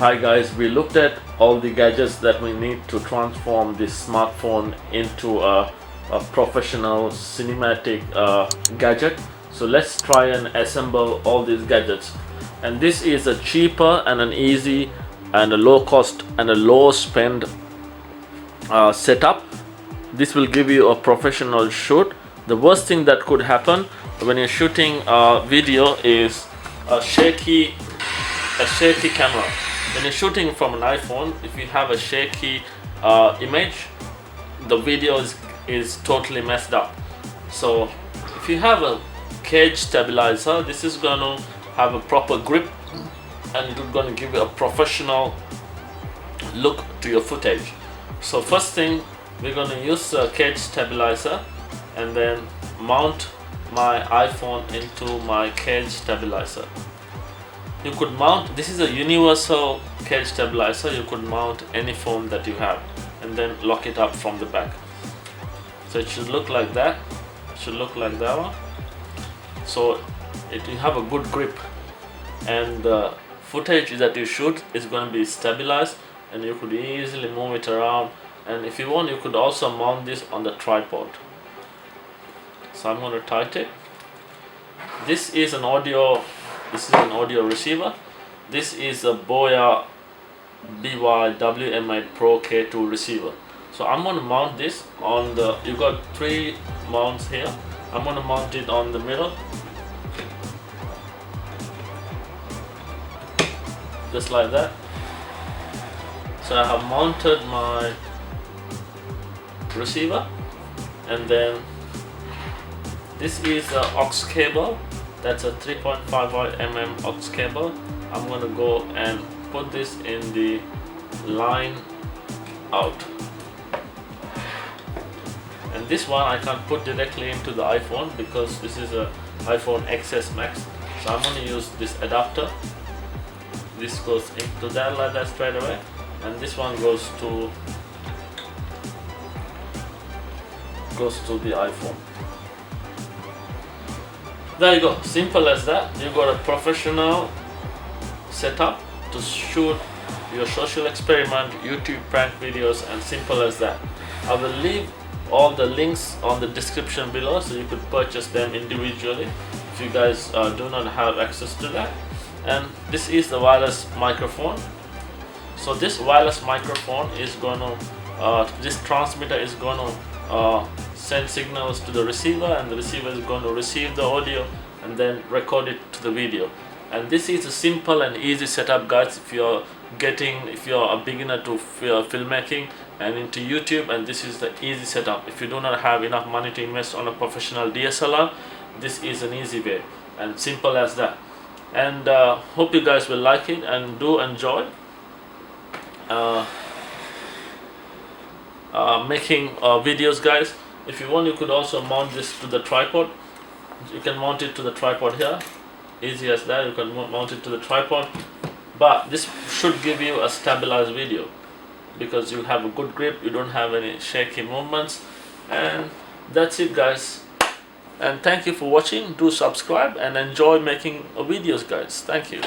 Hi guys, we looked at all the gadgets that we need to transform this smartphone into a professional cinematic gadget. So let's try and assemble all these gadgets. And this is a cheaper and an easy and a low cost and a low spend setup. This will give you a professional shoot. The worst thing that could happen when you're shooting a video is a shaky camera. When you're shooting from an iPhone, if you have a shaky image, the video is totally messed up. So if you have a cage stabilizer, this is going to have a proper grip and it's going to give you a professional look to your footage. So first thing, we're going to use a cage stabilizer and then mount my iPhone into my cage stabilizer. You could mount, this is a universal cage stabilizer, you could mount any phone that you have and then lock it up from the back. So it should look like that, it should look like that one. So it will have a good grip and the footage that you shoot is going to be stabilized and you could easily move it around, and if you want you could also mount this on the tripod. So I'm going to tighten it. This is an audio receiver. This is a Boya BY-WMI Pro K2 receiver. So I'm going to mount this on the, you got 3 mounts here. I'm going to mount it on the middle, just like that. So I have mounted my receiver, and then this is an aux cable. That's a 3.5 mm aux cable. I'm going to go and put this in the line out. And this one I can't put directly into the iPhone because this is a iPhone XS Max. So I'm going to use this adapter. This goes into that like that straight away, and this one goes to the iPhone. There you go, simple as that. You got a professional setup to shoot your social experiment, YouTube prank videos, and simple as that. I will leave all the links on the description below so you could purchase them individually if you guys do not have access to that. And this is the wireless microphone. So this wireless microphone is going to, this transmitter is going to send signals to the receiver, and the receiver is going to receive the audio and then record it to the video. And this is a simple and easy setup, guys, if you're a beginner to filmmaking and into YouTube, and this is the easy setup. If you do not have enough money to invest on a professional DSLR, this is an easy way and simple as that. And hope you guys will like it and do enjoy making videos, guys. If you want, you could also mount this to the tripod. You can mount it to the tripod here, easy as that. You can mount it to the tripod, but this should give you a stabilized video because you have a good grip, you don't have any shaky movements. And that's it, guys. And thank you for watching. Do subscribe and enjoy making videos, guys. Thank you.